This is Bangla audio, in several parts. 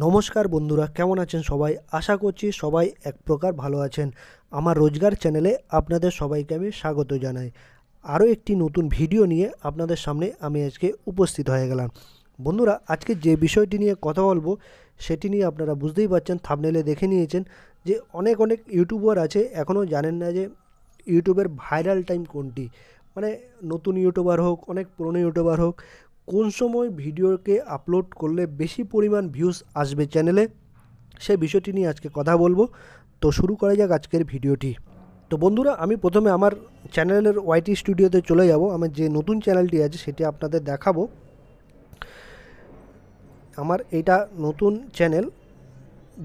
নমস্কার বন্ধুরা, কেমন আছেন সবাই? আশা করছি সবাই এক প্রকার ভালো আছেন। আমার রোজগার চ্যানেলে আপনাদের সবাইকে আমি স্বাগত জানাই। আরও একটি নতুন ভিডিও নিয়ে আপনাদের সামনে আমি আজকে উপস্থিত হয়ে গেলাম। বন্ধুরা, আজকে যে বিষয়টি নিয়ে কথা বলবো সেটি নিয়ে আপনারা বুঝতেই পারছেন, থাম্বনেলে দেখে নিয়েছেন যে অনেক অনেক ইউটিউবার আছে এখনও জানেন না যে ইউটিউবের ভাইরাল টাইম কোনটি। মানে নতুন ইউটিউবার হোক, অনেক পুরনো ইউটিউবার হোক, কোন সময় ভিডিওকে আপলোড করলে বেশি পরিমাণ ভিউজ আসবে চ্যানেলে, সেই বিষয়টি নিয়ে আজকে কথা বলবো। তো শুরু করা যাক আজকের ভিডিওটি। তো বন্ধুরা, আমি প্রথমে আমার চ্যানেলের ওয়াইটি স্টুডিওতে চলে যাব। আমার যে নতুন চ্যানেলটি আছে সেটি আপনাদের দেখাবো। আমার এটা নতুন চ্যানেল,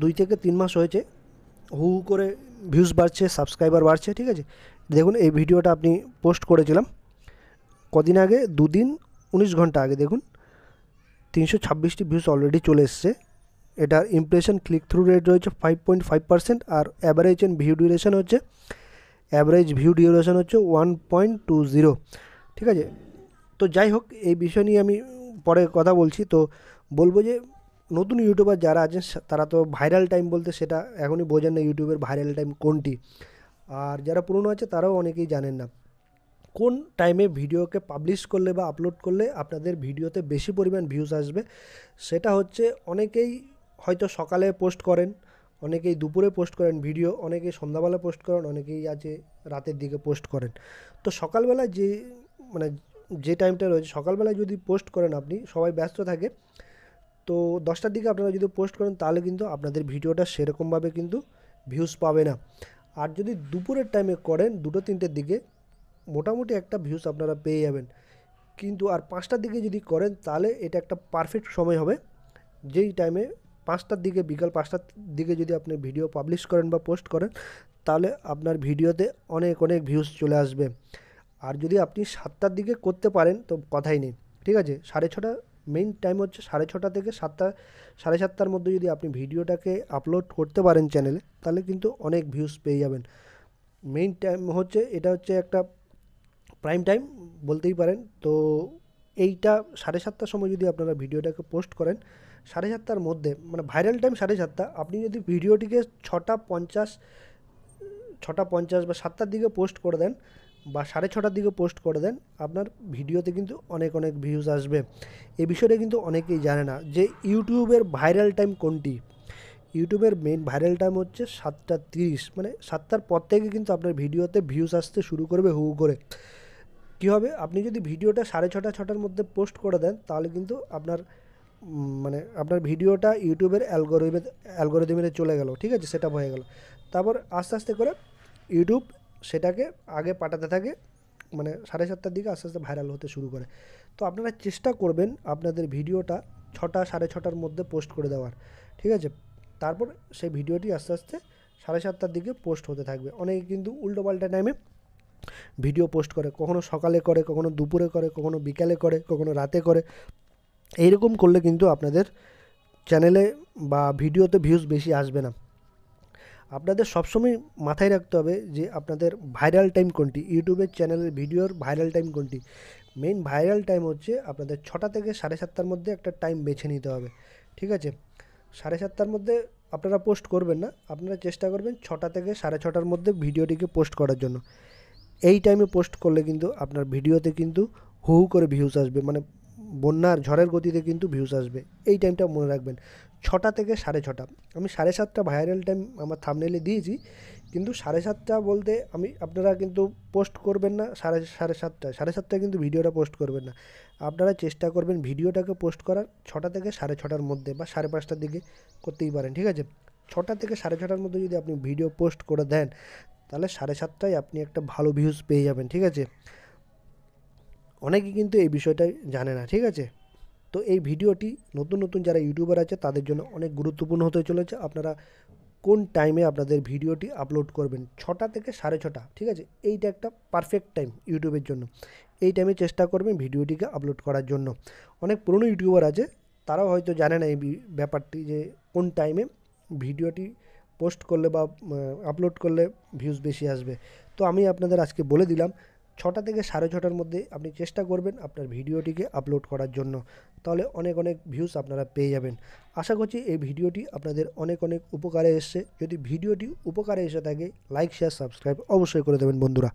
2 থেকে 3 মাস হয়েছে। হু হু করে ভিউজ বাড়ছে, সাবস্ক্রাইবার বাড়ছে, ঠিক আছে। দেখুন, এই ভিডিওটা আপনি পোস্ট করেছিলাম কদিন আগে, 2 দিন 19 ঘন্টা আগে। দেখুন, 326টি ভিউজ অলরেডি চলে এসছে। এটার ইমপ্রেশন ক্লিক থ্রু রেট রয়েছে 5.5%, আর অ্যাভারেজ ভিউ ডিউরেশন হচ্ছে 1.20। ঠিক আছে। তো যাই হোক, এই বিষয় নিয়ে আমি পরে কথা বলছি। তো বলবো যে নতুন ইউটিউবার যারা আছেন তারা তো ভাইরাল টাইম বলতে সেটা এখনই বোঝেন না ইউটিউবের ভাইরাল টাইম কোনটি। আর যারা পুরনো আছে তারাও অনেকেই জানেন না কোন টাইমে ভিডিওকে পাবলিশ করলে বা আপলোড করলে আপনাদের ভিডিওতে বেশি পরিমাণ ভিউজ আসবে। সেটা হচ্ছে, অনেকেই হয়তো সকালে পোস্ট করেন, অনেকেই দুপুরে পোস্ট করেন ভিডিও, অনেকেই সন্ধ্যাবেলা পোস্ট করেন, অনেকেই আছে রাতের দিকে পোস্ট করেন। তো সকালবেলা মানে যে টাইমটা রয়েছে, সকালবেলায় যদি পোস্ট করেন, আপনি সবাই ব্যস্ত থাকে, তো 10টার দিকে আপনারা যদি পোস্ট করেন তাহলে কিন্তু আপনাদের ভিডিওটা সেরকমভাবে কিন্তু ভিউজ পাবে না। আর যদি দুপুরের টাইমে করেন, 2-3টের দিকে, মোটামুটি একটা ভিউজ আপনারা পেয়ে যাবেন। কিন্তু আর 5টার দিকে যদি করেন তাহলে এটা একটা পারফেক্ট সময় হবে। যেই টাইমে 5টার দিকে, বিকাল 5টার দিকে যদি আপনি ভিডিও পাবলিশ করেন বা পোস্ট করেন, তাহলে আপনার ভিডিওতে অনেক অনেক ভিউজ চলে আসবে। আর যদি আপনি 7টার দিকে করতে পারেন তো কথাই নেই, ঠিক আছে। 6:30 মেইন টাইম হচ্ছে, 6:30 থেকে 7টা, 7:30টার মধ্যে যদি আপনি ভিডিওটাকে আপলোড করতে পারেন চ্যানেলে, তাহলে কিন্তু অনেক ভিউজ পেয়ে যাবেন। মেইন টাইম হচ্ছে, এটা হচ্ছে একটা প্রাইম টাইম বলতেই পারেন। তো এইটা 7:30টার সময় যদি আপনারা ভিডিওটাকে পোস্ট করেন, 7:30টার মধ্যে, মানে ভাইরাল টাইম 7:30, আপনি যদি ভিডিওটিকে 6:50, 6:50 বা 7টার দিকে পোস্ট করে দেন বা 6:30টার দিকে পোস্ট করে দেন, আপনার ভিডিওতে কিন্তু অনেক অনেক ভিউজ আসবে। এই বিষয়টা কিন্তু অনেকেই জানে না যে ইউটিউবের ভাইরাল টাইম কোনটি। ইউটিউবের মেইন ভাইরাল টাইম হচ্ছে 7:30, মানে 7টার পর থেকে কিন্তু আপনার ভিডিওতে ভিউজ আসতে শুরু করবে হু হু করে। কী হবে, আপনি যদি ভিডিওটা 6:30, 6টার মধ্যে পোস্ট করে দেন তাহলে কিন্তু আপনার মানে আপনার ভিডিওটা ইউটিউবের অ্যালগোরিদমে চলে গেল, ঠিক আছে, সেটা হয়ে গেল। তারপর আস্তে আস্তে করে ইউটিউব সেটাকে আগে পাঠাতে থাকে, মানে 7:30টার দিকে আস্তে আস্তে ভাইরাল হতে শুরু করে। তো আপনারা চেষ্টা করবেন আপনাদের ভিডিওটা 6টা, 6:30টার মধ্যে পোস্ট করে দেওয়ার, ঠিক আছে। তারপর সেই ভিডিওটি আস্তে আস্তে 7:30টার দিকে পোস্ট হতে থাকবে। অনেকে কিন্তু উল্টোপাল্টা টাইমে ভিডিও পোস্ট করে, কখনো সকালে করে, কখনো দুপুরে করে, কখনো বিকালে করে, কখনো রাতে করে। এইরকম করলে কিন্তু আপনাদের চ্যানেলে বা ভিডিওতে ভিউজ বেশি আসবে না। আপনাদের সবসময় মাথায় রাখতে হবে যে আপনাদের ভাইরাল টাইম কোনটি, ইউটিউবের চ্যানেলের ভিডিওর ভাইরাল টাইম কোনটি। মেইন ভাইরাল টাইম হচ্ছে আপনাদের 6টা থেকে 7:30টার মধ্যে একটা টাইম বেছে নিতে হবে, ঠিক আছে। 7:30টার মধ্যে আপনারা পোস্ট করবেন না, আপনারা চেষ্টা করবেন 6টা থেকে 6:30টার মধ্যে ভিডিওটিকে পোস্ট করার জন্য। এই টাইমে পোস্ট করলে কিন্তু আপনার ভিডিওতে কিন্তু হু হু করে ভিউজ আসবে, মানে বন্যার ঝড়ের গতিতে কিন্তু ভিউজ আসবে। এই টাইমটা মনে রাখবেন, 6টা থেকে 6:30। আমি 7:30 ভাইরাল টাইম আমার থাম্বনেইলে দিয়েছি, কিন্তু 7:30 বলতে আপনারা কিন্তু পোস্ট করবেন না 7:30, 7:30 কিন্তু ভিডিওটা পোস্ট করবেন না। আপনারা চেষ্টা করবেন ভিডিওটাকে পোস্ট করার 6টা থেকে 6:30টার মধ্যে বা 5:30টার দিকে করতেই পারেন, ঠিক আছে। 6টা থেকে 6:30টার মধ্যে যদি আপনি ভিডিও পোস্ট করে দেন তাহলে 7:30টায় আপনি একটা ভালো ভিউজ পেয়ে যাবেন, ঠিক আছে। অনেকে কিন্তু এই বিষয়টাই জানে না, ঠিক আছে। তো এই ভিডিওটি নতুন নতুন যারা ইউটিউবার আছে তাদের জন্য অনেক গুরুত্বপূর্ণ হতে চলেছে। আপনারা কোন টাইমে আপনাদের ভিডিওটি আপলোড করবেন, 6টা থেকে 6:30, ঠিক আছে। এইটা একটা পারফেক্ট টাইম ইউটিউবের জন্য। এই টাইমে চেষ্টা করবেন ভিডিওটিকে আপলোড করার জন্য। অনেক পুরনো ইউটিউবার আছে, তারাও হয়তো জানে না এই ব্যাপারটি, যে কোন টাইমে ভিডিওটি পোস্ট করলে বা আপলোড করলে ভিউজ বেশি আসবে। তো আমি আপনাদের আজকে বলে দিলাম 6টা থেকে 6:30টার মধ্যে আপনি চেষ্টা করবেন আপনার ভিডিওটিকে আপলোড করার জন্য, তাহলে অনেক অনেক ভিউজ আপনারা পেয়ে যাবেন। আশা করছি এই ভিডিওটি আপনাদের অনেক অনেক উপকারে এসছে। যদি ভিডিওটি উপকারে এসে থাকে লাইক শেয়ার সাবস্ক্রাইব অবশ্যই করে দেবেন বন্ধুরা।